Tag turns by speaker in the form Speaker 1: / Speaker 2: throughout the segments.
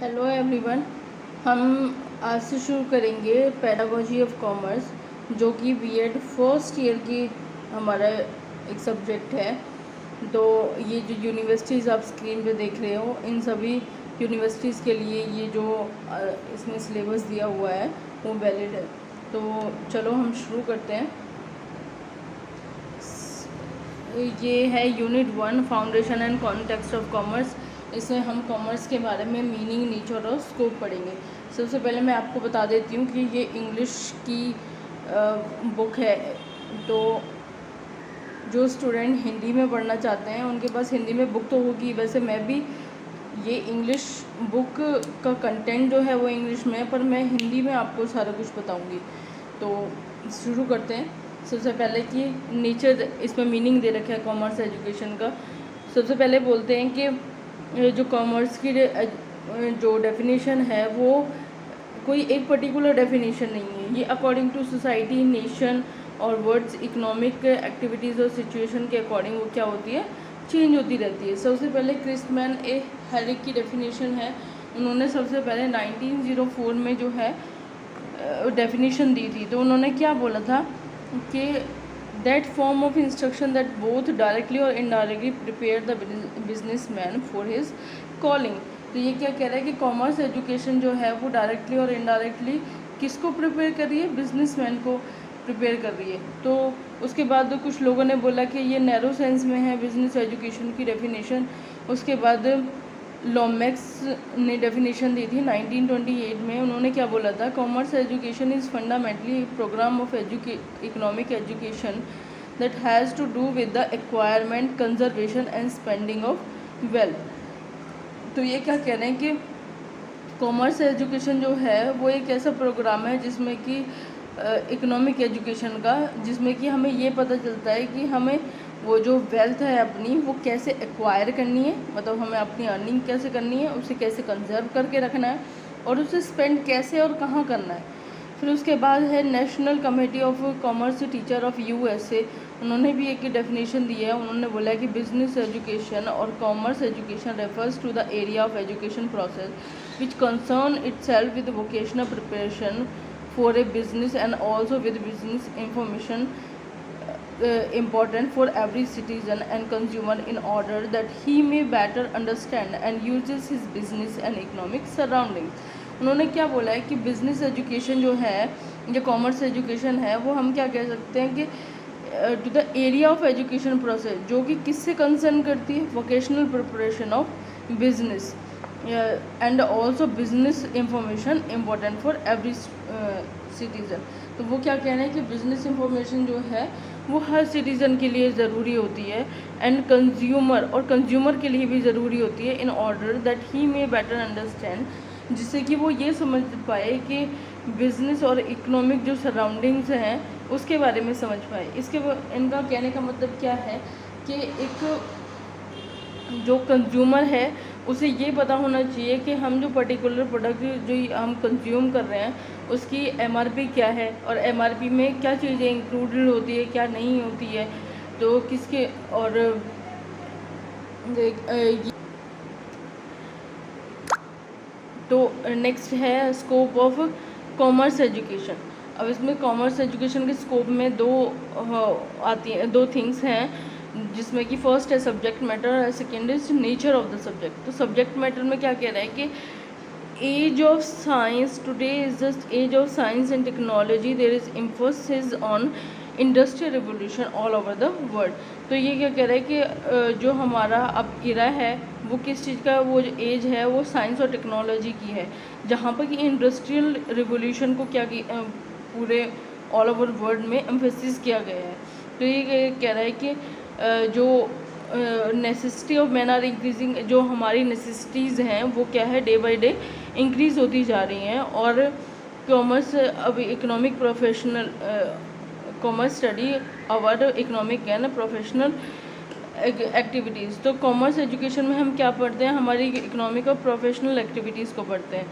Speaker 1: Hello everyone. हम आज से शुरू करेंगे पेडागोजी ऑफ कॉमर्स, जो कि बीएड फर्स्ट ईयर की हमारा एक सब्जेक्ट है। तो ये जो यूनिवर्सिटीज़ आप स्क्रीन पे देख रहे हो, इन सभी यूनिवर्सिटीज़ के लिए ये जो इसमें सिलेबस दिया हुआ है वो वैलिड है। तो चलो हम शुरू करते हैं। ये है unit 1, foundation and context of commerce. इसमें हम कॉमर्स के बारे में मीनिंग, नेचर और स्कोप पढ़ेंगे। सबसे पहले मैं आपको बता देती हूँ कि ये इंग्लिश की बुक है। तो जो स्टूडेंट हिंदी में पढ़ना चाहते हैं उनके पास हिंदी में बुक तो होगी। वैसे मैं भी ये इंग्लिश बुक का कंटेंट जो है वो इंग्लिश में है, पर मैं हिंदी में आपको सारा कुछ बताऊँगी। तो शुरू करते हैं। सबसे पहले कि नेचर, इसमें मीनिंग दे रखा है कॉमर्स एजुकेशन का। सबसे पहले बोलते हैं कि जो कॉमर्स की जो डेफिनेशन है वो कोई एक पर्टिकुलर डेफिनेशन नहीं है। ये अकॉर्डिंग टू सोसाइटी, नेशन और वर्ड्स, इकोनॉमिक एक्टिविटीज़ और सिचुएशन के अकॉर्डिंग वो क्या होती है, चेंज होती रहती है। सबसे पहले क्रिस्टमैन ए हेरिक की डेफिनेशन है। उन्होंने सबसे पहले 1904 में जो है डेफिनेशन दी थी। तो उन्होंने क्या बोला था कि that form of instruction that both directly और indirectly prepare the businessman for his calling. तो ये क्या कह रहा है कि कॉमर्स एजुकेशन जो है वो डायरेक्टली और इनडायरेक्टली किसको प्रिपेयर कर रही है, बिजनेसमैन को प्रिपेयर कर रही है। तो उसके बाद कुछ लोगों ने बोला कि ये नैरो सेंस में है बिजनेस एजुकेशन की डेफिनेशन। उसके बाद लॉमेक्स ने डेफिनेशन दी थी 1928 में। उन्होंने क्या बोला था, commerce education is fundamentally programme of economic education that has to do with the acquirement, conservation and spending of wealth. तो ये क्या कह रहे हैं कि कॉमर्स एजुकेशन जो है वो एक ऐसा प्रोग्राम है जिसमें कि इकोनॉमिक एजुकेशन का, जिसमें कि हमें ये पता चलता है कि हमें वो जो वेल्थ है अपनी वो कैसे एक्वायर करनी है, मतलब हमें अपनी अर्निंग कैसे करनी है, उसे कैसे कंजर्व करके रखना है और उसे स्पेंड कैसे और कहाँ करना है। फिर उसके बाद है national committee of commerce teacher of USA. उन्होंने भी एक डेफिनेशन दी है। उन्होंने बोला है कि बिजनेस एजुकेशन और commerce education refers to the area of education process which concern itself with vocational preparation for a business and also with business information important for every citizen and consumer in order that he may better understand and uses his business and economic surroundings। उन्होंने क्या बोला है कि business education जो है, जो commerce education है, वो हम क्या कह सकते हैं कि to the area of education process, जो कि किससे कंसर्न करती है, vocational preparation of business and also business information important for every citizen. तो वो क्या कह रहे हैं कि बिजनेस इंफॉर्मेशन जो है वो हर सिटीज़न के लिए ज़रूरी होती है एंड कंज्यूमर, और कंज्यूमर के लिए भी ज़रूरी होती है in order that he may better understand, जिससे कि वो ये समझ पाए कि बिज़नेस और इकोनॉमिक जो सराउंडिंग्स हैं उसके बारे में समझ पाए। इसके इनका कहने का मतलब क्या है कि एक जो कंज्यूमर है उसे ये पता होना चाहिए कि हम जो पर्टिकुलर प्रोडक्ट जो हम कंज्यूम कर रहे हैं उसकी एमआरपी क्या है और एमआरपी में क्या चीज़ें इंक्लूडेड होती है, क्या नहीं होती है, तो किसके। और तो नेक्स्ट है स्कोप ऑफ कॉमर्स एजुकेशन। अब इसमें कॉमर्स एजुकेशन के स्कोप में दो थिंग्स हैं, जिसमें कि फर्स्ट है सब्जेक्ट मैटर और second is nature of the subject. तो सब्जेक्ट मैटर में क्या कह रहा है कि age of science today is just age of science and technology, there is emphasis on industrial revolution all over the world. तो ये क्या कह रहा है कि जो हमारा अब इरा है वो किस चीज़ का, वो जो एज है वो साइंस और टेक्नोलॉजी की है, जहाँ पर कि इंडस्ट्रियल रिवोल्यूशन को क्या पूरे ऑल ओवर वर्ल्ड में एम्फेसिस किया गया है। तो ये कह रहा है कि जो necessity of man are increasing, जो हमारी नेसेसिटीज़ हैं वो क्या है, डे बाय डे इंक्रीज़ होती जा रही हैं। और कॉमर्स अब economic professional commerce study our economic and professional activities. तो कॉमर्स एजुकेशन में हम क्या पढ़ते हैं, हमारी इकोनॉमिक और प्रोफेशनल एक्टिविटीज़ को पढ़ते हैं।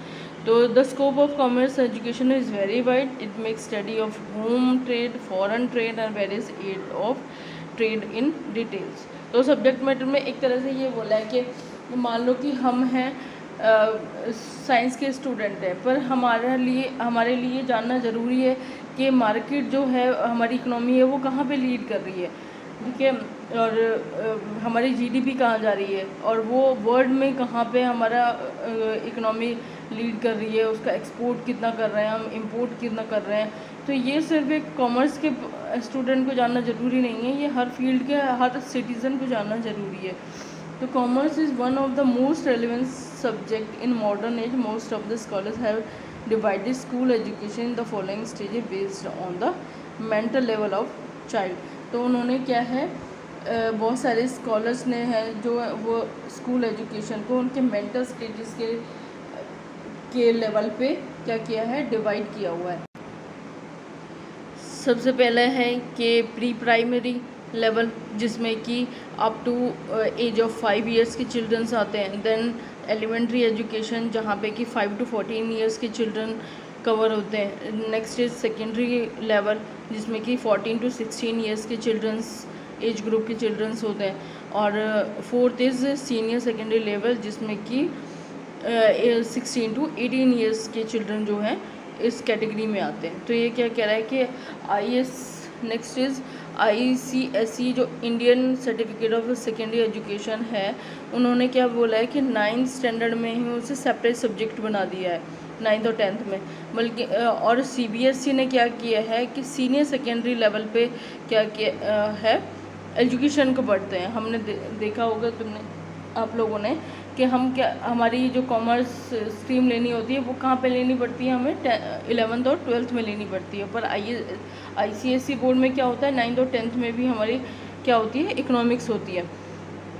Speaker 1: तो the scope of commerce education is very wide. It makes study of home trade, foreign trade and various aid of trade in details. तो सब्जेक्ट मैटर में एक तरह से ये बोला है कि मान लो कि हम हैं साइंस के स्टूडेंट हैं, पर हमारे लिए जानना ज़रूरी है कि मार्केट जो है, हमारी इकोनॉमी है, वो कहाँ पे लीड कर रही है, ठीक है, और हमारी जीडीपी कहाँ जा रही है, और वो वर्ल्ड में कहाँ पे हमारा इकोनॉमी लीड कर रही है, उसका एक्सपोर्ट कितना कर रहे हैं हम, इंपोर्ट कितना कर रहे हैं। तो ये सिर्फ एक कॉमर्स के स्टूडेंट को जानना ज़रूरी नहीं है, ये हर फील्ड के हर सिटीज़न को जानना ज़रूरी है। तो commerce is one of the most relevant subject in modern age. Most of the scholars have divided school education in the following stages based on the mental level of child. तो उन्होंने क्या है, बहुत सारे स्कॉलर्स ने है जो वो स्कूल एजुकेशन को उनके मेंटल स्टेजेस के लेवल पे क्या किया है, डिवाइड किया हुआ है। सबसे पहले है कि प्री प्राइमरी लेवल, जिसमें कि up to age of 5 years के चिल्ड्रंस आते हैं। देन एलिमेंट्री एजुकेशन, जहाँ पे कि 5 to 14 इयर्स के चिल्ड्रन कवर होते हैं। नेक्स्ट इज सेकेंडरी लेवल, जिसमें कि 14 to 16 इयर्स के चिल्ड्रंस एज ग्रुप के चिल्ड्रंस होते हैं। और fourth is senior secondary level, जिसमें कि 16 to 18 इयर्स के चिल्ड्रन जो हैं इस कैटेगरी में आते हैं। तो ये क्या कह रहा है कि नेक्स्ट इज़ ICSE, जो Indian certificate of secondary education है, उन्होंने क्या बोला है कि 9th स्टैंडर्ड में ही उसे सेपरेट सब्जेक्ट बना दिया है, 9th और 10th में। बल्कि और CBSE ने क्या किया है कि सीनियर सेकेंडरी लेवल पे क्या किया है, एजुकेशन को पढ़ते हैं। हमने देखा होगा आप लोगों ने कि हमारी जो कॉमर्स स्ट्रीम लेनी होती है वो कहाँ पे लेनी पड़ती है, हमें 11th और 12th में लेनी पड़ती है। पर ICSE बोर्ड में क्या होता है, 9th और 10th में भी हमारी क्या होती है, इकोनॉमिक्स होती है,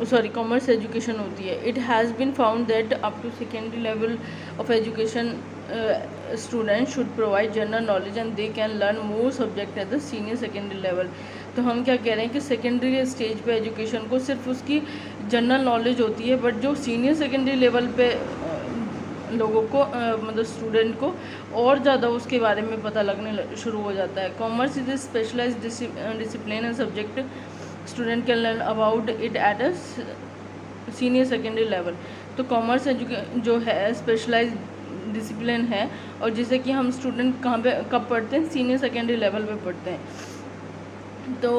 Speaker 1: सॉरी कॉमर्स एजुकेशन होती है। It has been found that up to secondary level of education student should provide general knowledge and they can learn more subject at the senior secondary level. तो हम क्या कह रहे हैं कि सेकेंडरी स्टेज पे एजुकेशन को सिर्फ उसकी जनरल नॉलेज होती है, बट जो सीनियर सेकेंडरी लेवल पे लोगों को मतलब स्टूडेंट को और ज़्यादा उसके बारे में पता लगने शुरू हो जाता है। Commerce is a specialised discipline and subject student can learn about it at a senior secondary level. तो कॉमर्स जो है स्पेशलाइज डिसिप्लिन है, और जिसे कि हम स्टूडेंट कहाँ पे कब पढ़ते हैं, सीनियर सेकेंडरी लेवल पे पढ़ते हैं। तो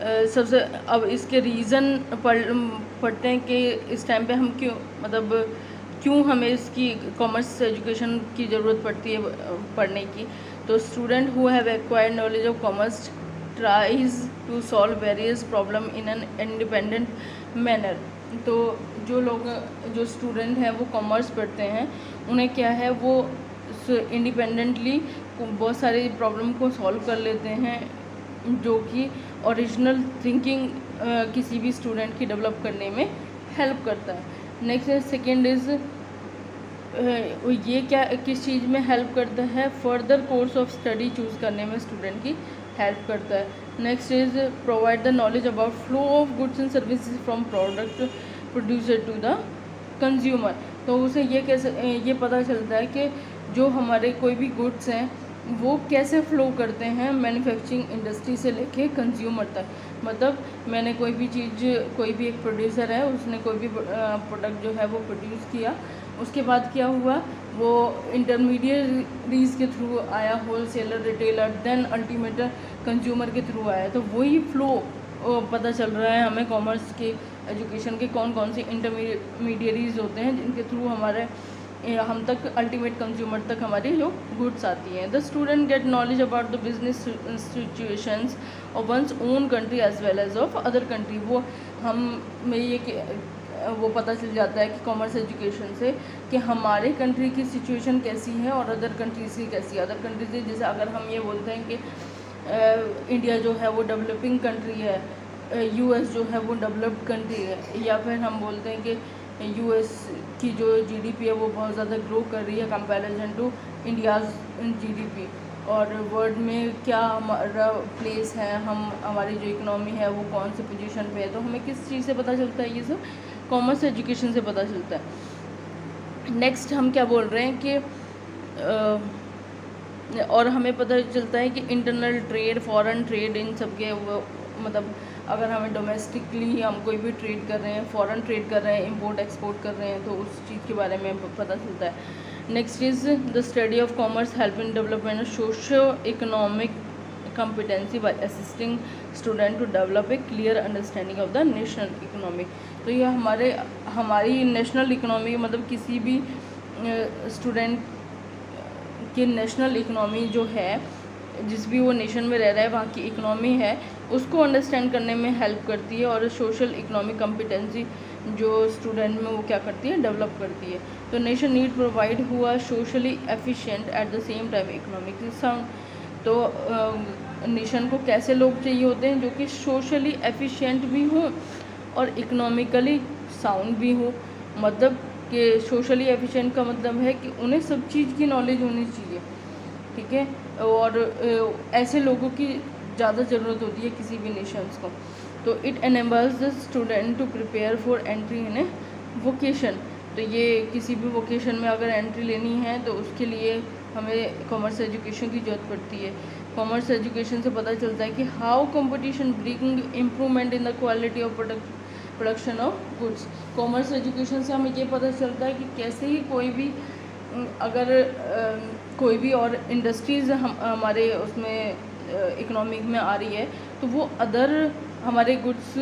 Speaker 1: सबसे अब इसके रीज़न पढ़ते हैं कि इस टाइम पे हम क्यों हमें इसकी कॉमर्स एजुकेशन की ज़रूरत पड़ती है पढ़ने की। तो student who have acquired knowledge of commerce tries to solve various problem in an independent manner. तो जो स्टूडेंट हैं वो कॉमर्स पढ़ते हैं, उन्हें क्या है, वो इंडिपेंडेंटली बहुत सारी प्रॉब्लम को सॉल्व कर लेते हैं, जो कि ओरिजिनल थिंकिंग किसी भी स्टूडेंट की डेवलप करने में हेल्प करता है। नेक्स्ट सेकेंड इज़ ये क्या किस चीज़ में हेल्प करता है, further course of study choose करने में स्टूडेंट की हेल्प करता है। Next is provide the knowledge about flow of goods and services from product producer to the consumer. तो उसे ये पता चलता है कि जो हमारे कोई भी गुड्स हैं वो कैसे फ़्लो करते हैं मैन्युफैक्चरिंग इंडस्ट्री से लेके कंज्यूमर तक। मतलब मैंने कोई भी एक प्रोड्यूसर है, उसने कोई भी प्रोडक्ट जो है वो प्रोड्यूस किया, उसके बाद क्या हुआ, वो इंटरमीडिएटरीज के थ्रू आया, wholesaler, retailer, then ultimate consumer के थ्रू आया। तो वही फ़्लो पता चल रहा है हमें कॉमर्स के एजुकेशन के कौन कौन से इंटरमीडिएटरीज होते हैं जिनके थ्रू हम तक अल्टीमेट कंज्यूमर तक हमारी जो गुड्स आती हैं। The student get knowledge about the business situations of one's own country as well as of other country. वो पता चल जाता है कि कॉमर्स एजुकेशन से कि हमारे कंट्री की सिचुएशन कैसी है और अदर कंट्रीज़ की कैसी है। अदर कंट्रीज से जैसे अगर हम ये बोलते हैं कि इंडिया जो है वो डेवलपिंग कंट्री है, US जो है वो डेवलप्ड कंट्री है, या फिर हम बोलते हैं कि US की जो GDP है वो बहुत ज़्यादा ग्रो कर रही है कंपैरिजन टू इंडियाज़ GDP, और वर्ल्ड में क्या हमारा प्लेस है, हमारी जो इकोनॉमी है वो कौन सी पोजीशन पे है। तो हमें किस चीज़ से पता चलता है, ये सब कॉमर्स एजुकेशन से पता चलता है। नेक्स्ट हम क्या बोल रहे हैं कि और हमें पता चलता है कि इंटरनल ट्रेड, फॉरेन ट्रेड, इन सब के मतलब अगर हमें डोमेस्टिकली हम कोई भी ट्रेड कर रहे हैं, फॉरेन ट्रेड कर रहे हैं, इंपोर्ट एक्सपोर्ट कर रहे हैं, तो उस चीज़ के बारे में पता चलता है। Next is the study of commerce help in development socio economic competency by assisting student to develop a clear understanding of the national economy। तो ये हमारी नेशनल इकोनॉमी मतलब किसी भी स्टूडेंट की नेशनल इकोनॉमी जो है, जिस भी वो नेशन में रह रहा है वहाँ की इकोनॉमी है, उसको अंडरस्टैंड करने में हेल्प करती है। और सोशल इकोनॉमिक कॉम्पिटेंसी जो स्टूडेंट में वो क्या करती है, डेवलप करती है। तो नेशन नीड प्रोवाइड हुआ socially efficient at the same time economically sound. तो नेशन को कैसे लोग चाहिए होते हैं, जो कि सोशली एफिशिएंट भी हों और इकोनॉमिकली साउंड भी हो। मतलब कि सोशली एफिशिएंट का मतलब है कि उन्हें सब चीज़ की नॉलेज होनी चाहिए, ठीक है। और ऐसे लोगों की ज़्यादा ज़रूरत होती है किसी भी नेशंस को। तो it enables the student to prepare for entry in a vocation. तो ये किसी भी वोकेशन में अगर एंट्री लेनी है तो उसके लिए हमें कॉमर्स एजुकेशन की ज़रूरत पड़ती है। कॉमर्स एजुकेशन से पता चलता है कि how competition bring improvement in the quality of production of goods. Commerce education से हमें ये पता चलता है कि कैसे ही कोई भी अगर कोई भी और इंडस्ट्रीज़ हमारे उसमें इकोनॉमिक में आ रही है, तो वो अदर हमारे गुड्स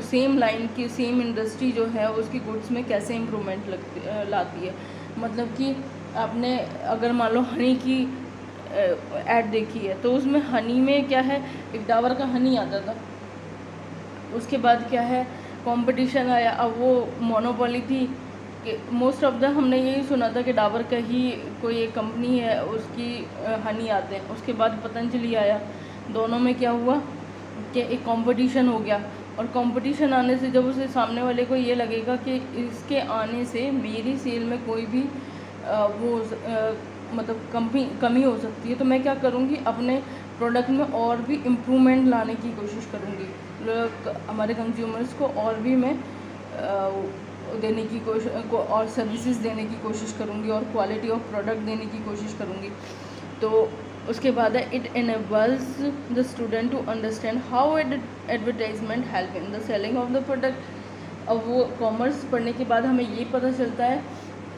Speaker 1: सेम लाइन की सेम इंडस्ट्री जो है उसकी गुड्स में कैसे इम्प्रूवमेंट लाती है। मतलब कि आपने अगर मान लो हनी की ऐड देखी है, तो उसमें हनी में क्या है, एक डाबर का हनी आता था, उसके बाद क्या है कंपटीशन आया, अब वो मोनोपोली थी कि मोस्ट ऑफ द हमने यही सुना था कि डाबर का ही कोई एक कंपनी है उसकी हनी आते हैं। उसके बाद पतंजलि आया, दोनों में क्या हुआ कि एक कंपटीशन हो गया, और कंपटीशन आने से जब उसे सामने वाले को ये लगेगा कि इसके आने से मेरी सेल में कोई भी मतलब कमी हो सकती है, तो मैं क्या करूँगी, अपने प्रोडक्ट में और भी इम्प्रूवमेंट लाने की कोशिश करूँगी, हमारे कंज्यूमर्स को और भी मैं देने की कोशिश और सर्विसेज देने की कोशिश करूँगी और क्वालिटी ऑफ प्रोडक्ट देने की कोशिश करूँगी। तो उसके बाद है it enables the student to understand how advertisement help in the selling of the product. अब वो कॉमर्स पढ़ने के बाद हमें ये पता चलता है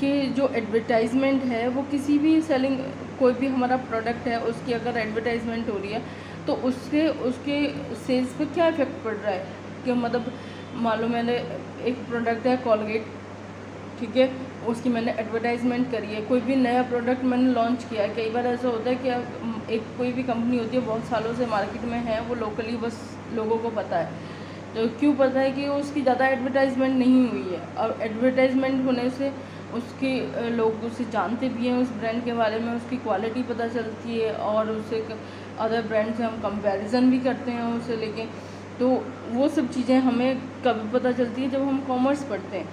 Speaker 1: कि जो एडवर्टाइजमेंट है वो किसी भी सेलिंग, कोई भी हमारा प्रोडक्ट है उसकी अगर एडवर्टाइजमेंट हो रही है तो उसके सेल्स पे क्या इफ़ेक्ट पड़ रहा है। कि मतलब मान लो मैंने एक प्रोडक्ट है कोलगेट, ठीक है, उसकी मैंने एडवर्टाइजमेंट करी है, कोई भी नया प्रोडक्ट मैंने लॉन्च किया है। कई बार ऐसा होता है कि एक कोई भी कंपनी होती है बहुत सालों से मार्केट में है, वो लोकली बस लोगों को पता है, तो क्यों पता है कि उसकी ज़्यादा एडवर्टाइजमेंट नहीं हुई है। और एडवर्टाइजमेंट होने से उसके लोग उसे जानते भी हैं, उस ब्रांड के बारे में, उसकी क्वालिटी पता चलती है और उसे अदर ब्रांड से हम कंपैरिजन भी करते हैं उसे लेके। तो वो सब चीज़ें हमें कभी पता चलती है जब हम कॉमर्स पढ़ते हैं,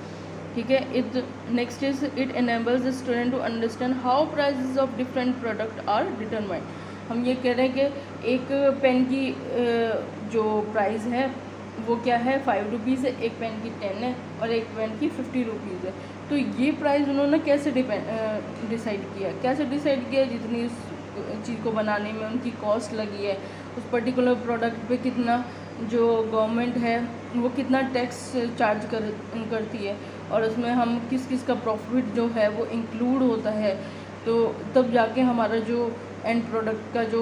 Speaker 1: ठीक है। It next is it enables the student to understand how prices of different product are determined. हम ये कह रहे हैं कि एक पेन की जो प्राइस है वो क्या है 5 रुपीज़ है, एक पेन की 10 है और एक पेन की 50 रुपीज़ है। तो ये प्राइस उन्होंने कैसे डिसाइड किया, जितनी उस चीज़ को बनाने में उनकी कॉस्ट लगी है, उस पर्टिकुलर प्रोडक्ट पे कितना जो गवर्नमेंट है वो कितना टैक्स चार्ज करती है, और उसमें हम किस किस का प्रॉफिट जो है वो इंक्लूड होता है। तो तब जाके हमारा जो एंड प्रोडक्ट का जो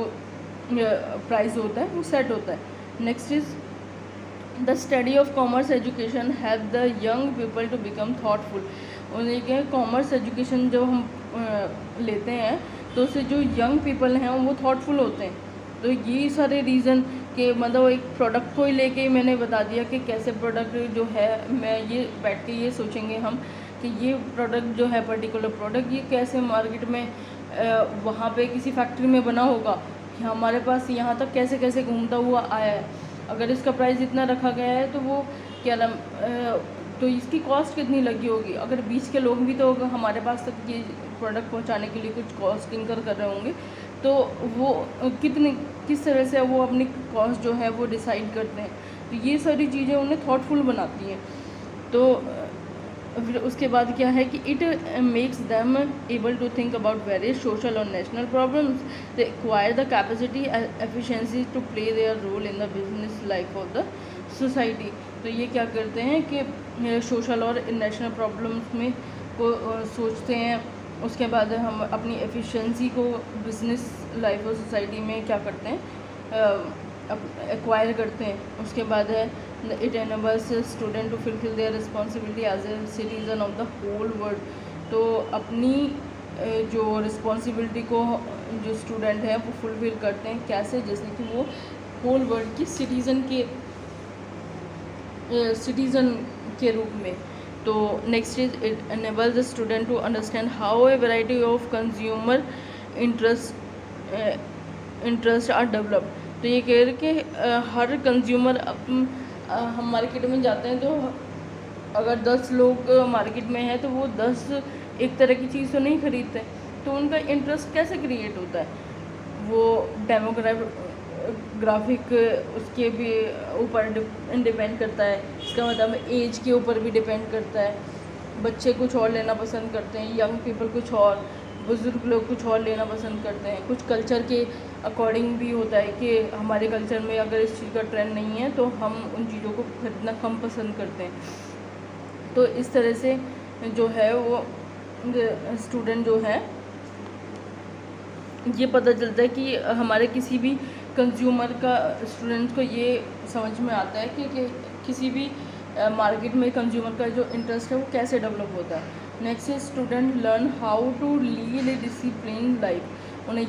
Speaker 1: प्राइस होता है वो सेट होता है। Next is the study of commerce education help the young people to become thoughtful. उन्हें क्या कॉमर्स एजुकेशन जब हम लेते हैं तो उससे जो यंग पीपल हैं वो थाटफुल होते हैं। तो ये सारे रीज़न कि मतलब एक प्रोडक्ट को ही लेके ही मैंने बता दिया कि कैसे प्रोडक्ट जो है, मैं ये बैठ के ये सोचेंगे हम कि ये प्रोडक्ट जो है पर्टिकुलर प्रोडक्ट ये कैसे मार्केट में वहाँ पे किसी फैक्ट्री में बना होगा, कि हमारे पास यहाँ तक कैसे कैसे घूमता हुआ आया है, अगर इसका प्राइस इतना रखा गया है तो वो क्या नाम तो इसकी कॉस्ट कितनी लगी होगी, अगर बीच के लोग भी तो हमारे पास तक ये प्रोडक्ट पहुंचाने के लिए कुछ कॉस्ट इंकर कर रहे होंगे, तो वो किस तरह से वो अपनी कॉस्ट जो है वो डिसाइड करते हैं। तो ये सारी चीज़ें उन्हें थॉटफुल बनाती हैं। तो फिर उसके बाद क्या है कि it makes them able to think about various social और national problems, they acquire the capacity efficiency to play their role in the business life of the society. तो ये क्या करते हैं कि सोशल और नेशनल प्रॉब्लम्स में को सोचते हैं। उसके बाद हम अपनी एफिशिएंसी को बिजनेस लाइफ और सोसाइटी में क्या करते हैं, एक्वायर करते हैं। उसके बाद है it enables student to fulfil their responsibility as a citizen of the whole world. तो अपनी जो रिस्पॉन्सिबिलिटी को जो स्टूडेंट है वो फुलफिल करते हैं कैसे, जैसे कि वो होल वर्ल्ड की सिटीज़न के रूप में। तो next is it enables the student to understand how a variety of consumer interest are developed. तो ये कह रहे कि हर कंज्यूमर हम मार्केट में जाते हैं तो अगर 10 लोग मार्केट में हैं तो वो 10 एक तरह की चीज़ तो नहीं खरीदते, तो उनका इंटरेस्ट कैसे क्रिएट होता है, वो डेमोग्राफिक उसके भी ऊपर डिपेंड करता है। इसका मतलब एज के ऊपर भी डिपेंड करता है। बच्चे कुछ और लेना पसंद करते हैं, यंग पीपल कुछ और, बुज़ुर्ग लोग कुछ और लेना पसंद करते हैं। कुछ कल्चर के अकॉर्डिंग भी होता है कि हमारे कल्चर में अगर इस चीज़ का ट्रेंड नहीं है तो हम उन चीज़ों को खरीदना कम पसंद करते हैं। तो इस तरह से जो है वो स्टूडेंट जो है ये पता चलता है कि हमारे किसी भी कंज्यूमर का स्टूडेंट को ये समझ में आता है कि किसी भी मार्केट में कंज्यूमर का जो इंटरेस्ट है वो कैसे डेवलप होता है। Next is student learn how to lead a discipline life. उन्हें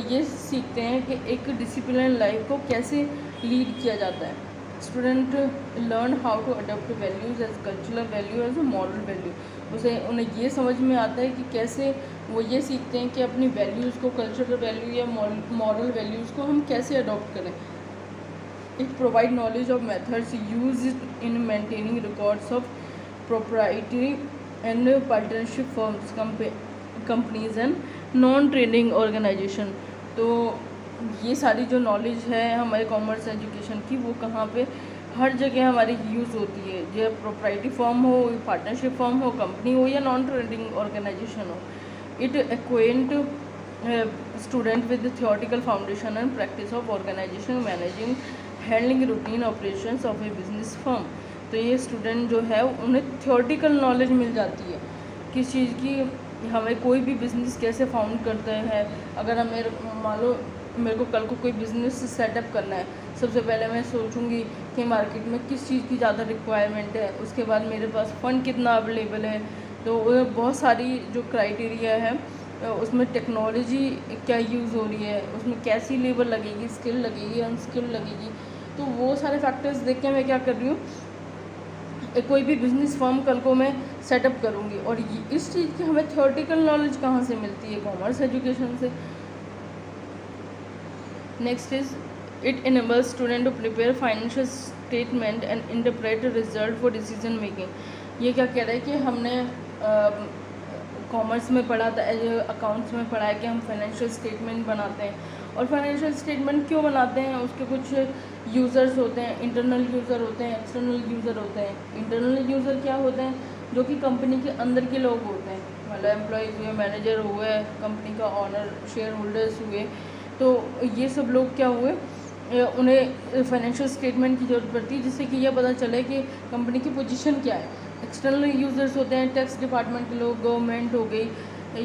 Speaker 1: ये सीखते हैं कि एक डिसिप्लिन लाइफ को कैसे लीड किया जाता है। Student learn how to adopt values as cultural value as a moral value. उन्हें ये समझ में आता है कि कैसे वो ये सीखते हैं कि अपनी वैल्यूज़ को, कल्चरल वैल्यू या मॉरल वैल्यूज़ को हम कैसे अडॉप्ट करें। It provide knowledge of methods use in maintaining records of proprietary and partnership firms, companies and non trading organisation. तो ये सारी जो नॉलेज है हमारे कॉमर्स एजुकेशन की, वो कहाँ पे हर जगह हमारी यूज़ होती है, जो प्रोप्राइटरी फर्म हो, पार्टनरशिप फर्म हो, कंपनी हो या नॉन ट्रेडिंग ऑर्गेनाइजेशन हो। It acquaint student with theoretical foundation and practice of organisation managing handling routine operations of a business firm. तो ये स्टूडेंट जो है उन्हें थियोरटिकल नॉलेज मिल जाती है किस चीज़ की, हमें कोई भी बिज़नेस कैसे फाउंड करते हैं। अगर हमें मान लो मेरे को कल को कोई बिज़नेस सेटअप करना है, सबसे पहले मैं सोचूंगी कि मार्केट में किस चीज़ की ज़्यादा रिक्वायरमेंट है, उसके बाद मेरे पास फ़ंड कितना अवेलेबल है। तो बहुत सारी जो क्राइटेरिया है उसमें टेक्नोलॉजी क्या यूज़ हो रही है, उसमें कैसी लेबर लगेगी, स्किल लगेगी, अनस्किल लगेगी। तो वो सारे फैक्टर्स देख के मैं क्या कर रही हूँ, कोई भी बिज़नेस फर्म कल को मैं सेटअप करूँगी। और इस चीज़ की हमें थियोरटिकल नॉलेज कहाँ से मिलती है, कॉमर्स एजुकेशन से। Next is it enables student to prepare financial statement and interpret result for decision making. ये क्या कह रहा है कि हमने कॉमर्स में पढ़ा था, अकाउंट्स में पढ़ा है कि हम फाइनेंशियल स्टेटमेंट बनाते हैं। और फाइनेंशियल स्टेटमेंट क्यों बनाते हैं, उसके कुछ यूज़र्स होते हैं, इंटरनल यूज़र होते हैं, एक्सटर्नल यूज़र होते हैं। इंटरनल यूज़र क्या होते हैं, जो कि कंपनी के अंदर के लोग होते हैं, मतलब एम्प्लॉयज़ हुए, मैनेजर हुए, कंपनी का ऑनर, शेयर होल्डर्स हुए। तो ये सब लोग क्या हुए, उन्हें फाइनेंशियल स्टेटमेंट की ज़रूरत पड़ती है जिससे कि यह पता चले कि कंपनी की पोजीशन क्या है। एक्सटर्नल यूज़र्स होते हैं टैक्स डिपार्टमेंट के लोग, गवर्नमेंट हो गई,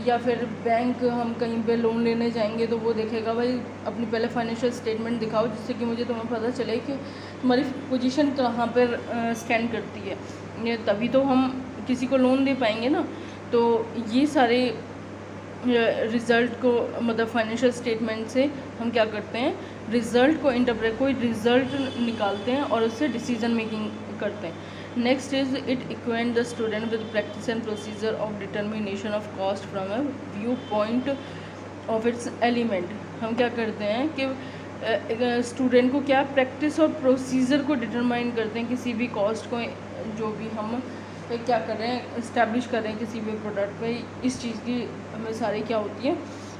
Speaker 1: या फिर बैंक, हम कहीं पे लोन लेने जाएंगे तो वो देखेगा भाई अपनी पहले फाइनेंशियल स्टेटमेंट दिखाओ जिससे कि मुझे तुम्हें पता चले कि तुम्हारी पोजीशन कहाँ पर स्टैंड करती है, तभी तो हम किसी को लोन दे पाएंगे ना। तो ये सारे रिज़ल्ट को, मतलब फाइनेंशियल स्टेटमेंट से हम क्या करते हैं, रिज़ल्ट को इंटरप्रेट, कोई रिज़ल्ट निकालते हैं और उससे डिसीजन मेकिंग करते हैं। Next is it acquaint the student with practice and procedure of determination of cost from a view point of its element. हम क्या करते हैं कि स्टूडेंट को क्या प्रैक्टिस और प्रोसीजर को डिटरमाइन करते हैं किसी भी कॉस्ट को, जो भी हम क्या कर रहे हैं, इस्टेब्लिश कर रहे हैं किसी भी प्रोडक्ट पे, इस चीज़ की हमें सारी क्या होती है,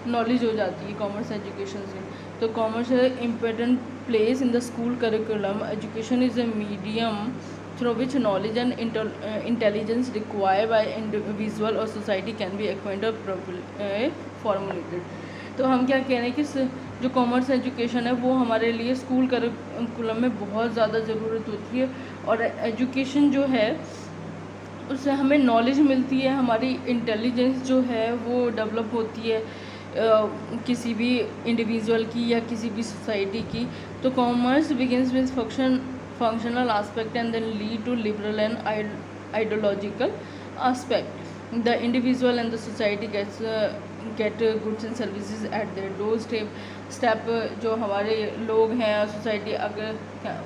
Speaker 1: नॉलेज हो जाती है कॉमर्स एजुकेशन से। तो कॉमर्स है important place in the school curriculum. Education is a medium through which knowledge and intelligence required by individual or society can be acquired or formulated। तो हम क्या कह रहे हैं कि जो कॉमर्स एजुकेशन है वो हमारे लिए स्कूल करिकुलम में बहुत ज़्यादा ज़रूरत होती है। और एजुकेशन जो है उससे हमें नॉलेज मिलती है, हमारी इंटेलिजेंस जो है वो डेवलप होती है किसी भी इंडिविजुअल की या किसी भी सोसाइटी की। तो commerce begins with functional aspect and then lead to liberal and ideological aspect. The individual and the society get goods and services at their door step. जो हमारे लोग हैं सोसाइटी, अगर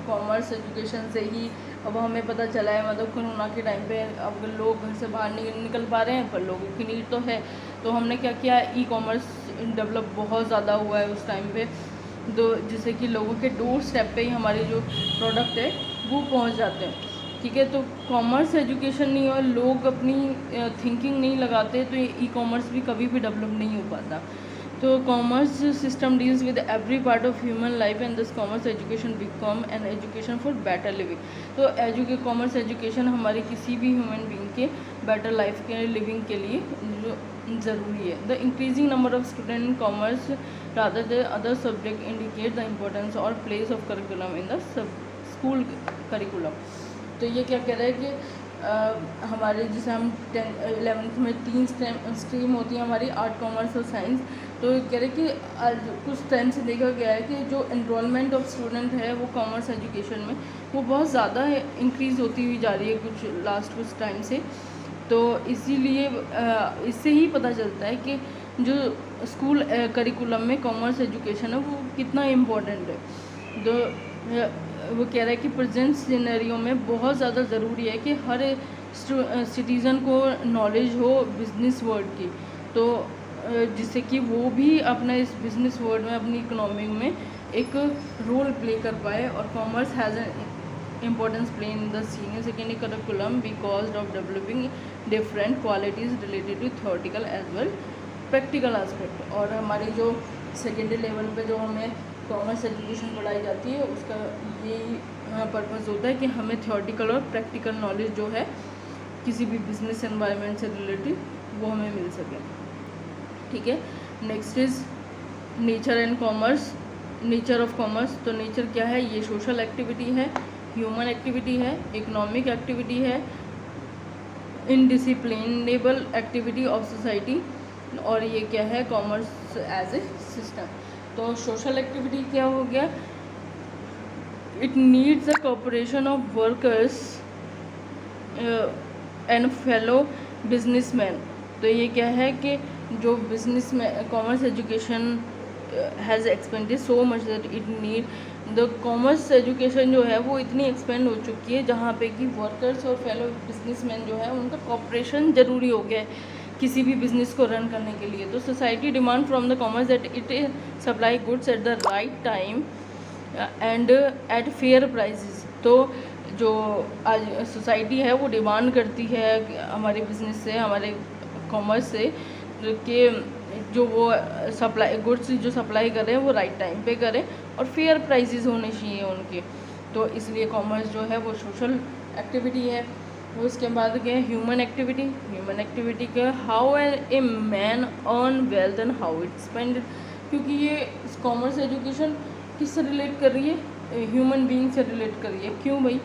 Speaker 1: कॉमर्स एजुकेशन से ही अब हमें पता चला है, मतलब कोरोना के टाइम पे अब लोग घर से बाहर नहीं निकल पा रहे हैं पर लोगों की नीड तो है, तो हमने क्या किया, ई कॉमर्स डेवलप बहुत ज़्यादा हुआ है उस टाइम पे, तो जिससे कि लोगों के डोर स्टेप पे ही हमारे जो प्रोडक्ट है वो पहुंच जाते हैं। ठीक है, तो कॉमर्स एजुकेशन नहीं और लोग अपनी थिंकिंग नहीं लगाते तो ई कॉमर्स भी कभी भी डेवलप नहीं हो पाता। तो commerce system deals with every part of human life and this commerce education become an education for better living. तो कॉमर्स एजुकेशन हमारी किसी भी ह्यूमन बीइंग के बेटर लाइफ के लिविंग के लिए जो ज़रूरी है। The increasing number of student in commerce rather the other subject indicate the importance और place of curriculum in the school curriculum. तो ये क्या कह रहा है कि हमारे जैसे हम 11th में 3 स्ट्रीम होती है हमारी, आर्ट, कॉमर्स और साइंस। तो कह रहे कि कुछ टाइम से देखा गया है कि जो एनरोलमेंट ऑफ स्टूडेंट है वो कॉमर्स एजुकेशन में वो बहुत ज़्यादा इंक्रीज़ होती हुई जा रही है कुछ टाइम से। तो इसीलिए इससे ही पता चलता है कि जो स्कूल करिकुलम में कॉमर्स एजुकेशन है वो कितना इम्पोर्टेंट है। तो वो कह रहा है कि प्रेजेंट सिनेरियो में बहुत ज़्यादा ज़रूरी है कि हर सिटीज़न को नॉलेज हो बिज़नेस वर्ल्ड की, तो जिससे कि वो भी अपना इस बिज़नेस वर्ल्ड में अपनी इकोनॉमी में एक रोल प्ले कर पाए। और commerce has an importance play in the senior secondary curriculum because of developing different qualities related to theoretical as well practical aspect. और हमारी जो सेकेंडरी लेवल पे जो हमें कॉमर्स एजुकेशन पढ़ाई जाती है उसका यही पर्पज़ होता है कि हमें थ्योरेटिकल और प्रैक्टिकल नॉलेज जो है किसी भी बिजनेस एनवायरनमेंट से रिलेटेड वो हमें मिल सके। ठीक है, next is nature and commerce, nature of commerce. तो नेचर क्या है, ये सोशल एक्टिविटी है, ह्यूमन एक्टिविटी है, इकोनॉमिक एक्टिविटी है, इनडिसिप्लिनेबल एक्टिविटी ऑफ सोसाइटी। और ये क्या है, कॉमर्स एज ए सिस्टम। तो सोशल एक्टिविटी क्या हो गया, it needs the cooperation of workers and fellow businessman. तो ये क्या है कि जो बिजनेस में commerce education has expanded so much that it need the commerce education जो है वो इतनी एक्सपेंड हो चुकी है जहाँ पे कि वर्कर्स और फेलो बिजनेसमैन जो है उनका कोऑपरेशन ज़रूरी हो गया है किसी भी बिज़नेस को रन करने के लिए। तो society demand from the commerce that it supply goods at the right time and at fair prices. तो जो आज सोसाइटी है वो डिमांड करती है हमारे बिज़नेस से, हमारे कॉमर्स से, कि जो वो सप्लाई गुड्स जो सप्लाई कर रहे हैं वो राइट टाइम पे करें और फेयर प्राइसेस होने चाहिए उनके। तो इसलिए कॉमर्स जो है वो सोशल एक्टिविटी है। उसके बाद क्या है, ह्यूमन एक्टिविटी। ह्यूमन एक्टिविटी का how a man earn wealth and how it spend. क्योंकि ये कॉमर्स एजुकेशन किससे रिलेट कर रही है, ह्यूमन बीइंग से रिलेट कर रही है। क्यों भाई,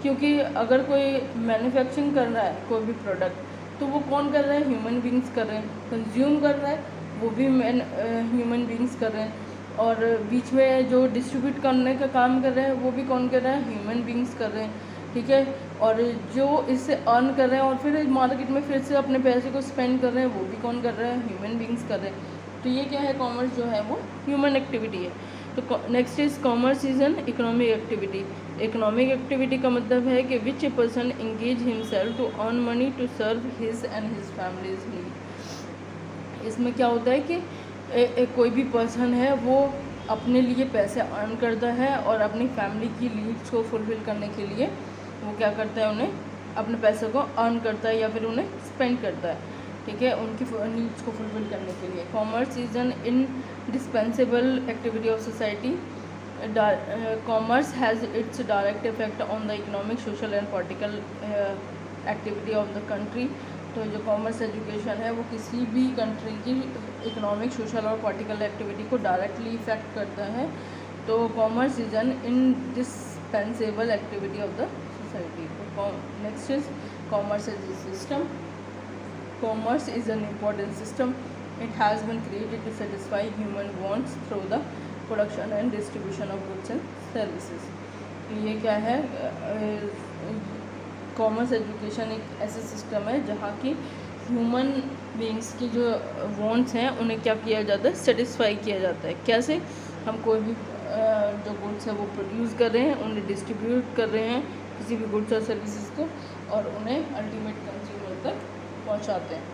Speaker 1: क्योंकि अगर कोई मैन्युफैक्चरिंग कर रहा है कोई भी प्रोडक्ट तो वो कौन कर रहा है, ह्यूमन बीइंग्स कर रहे हैं। कंज्यूम कर रहा है वो भी ह्यूमन बीइंग्स कर रहे हैं। और बीच में जो डिस्ट्रीब्यूट करने का काम कर रहे हैं वो भी कौन कर रहा है, ह्यूमन बीइंग्स कर रहे हैं। ठीक है, और जो इससे अर्न कर रहे हैं और फिर मार्केट में फिर से अपने पैसे को स्पेंड कर रहे हैं वो भी कौन कर रहा है, ह्यूमन बीइंग्स कर रहे हैं। तो ये क्या है, कॉमर्स जो है वो ह्यूमन एक्टिविटी है। तो next is commerce is an economic activity. Economic activity का मतलब है कि which a person engage himself to earn money to serve his and his families need. इसमें क्या होता है कि कोई भी पर्सन है वो अपने लिए पैसे अर्न करता है और अपनी फैमिली की नीड्स को फुलफिल करने के लिए वो क्या करता है, उन्हें अपने पैसे को अर्न करता है या फिर उन्हें स्पेंड करता है। ठीक है, उनकी नीड्स को फुलफिल करने के लिए। Commerce is an indispensable activity of society. Commerce has its direct effect on the economic, social and political activity of the country. तो जो कॉमर्स एजुकेशन है वो किसी भी कंट्री की इकोनॉमिक, सोशल और पॉलिटिकल एक्टिविटी को डायरेक्टली इफेक्ट करता है। तो commerce is an indispensable activity of the society. तो next is commerce as a system. Commerce is an important system. It has been created to satisfy human wants through the production and distribution of goods and services. ये क्या है, commerce education एक ऐसा system है जहाँ की human beings की जो वांट्स हैं उन्हें क्या किया जाता है, सेटिस्फाई किया जाता है। कैसे, हम कोई भी जो गुड्स है वो प्रोड्यूस कर रहे हैं, उन्हें डिस्ट्रीब्यूट कर रहे हैं किसी भी गुड्स और सर्विसेज को, और उन्हें अल्टीमेट कंज्यूमर तक पहुंचाते हैं।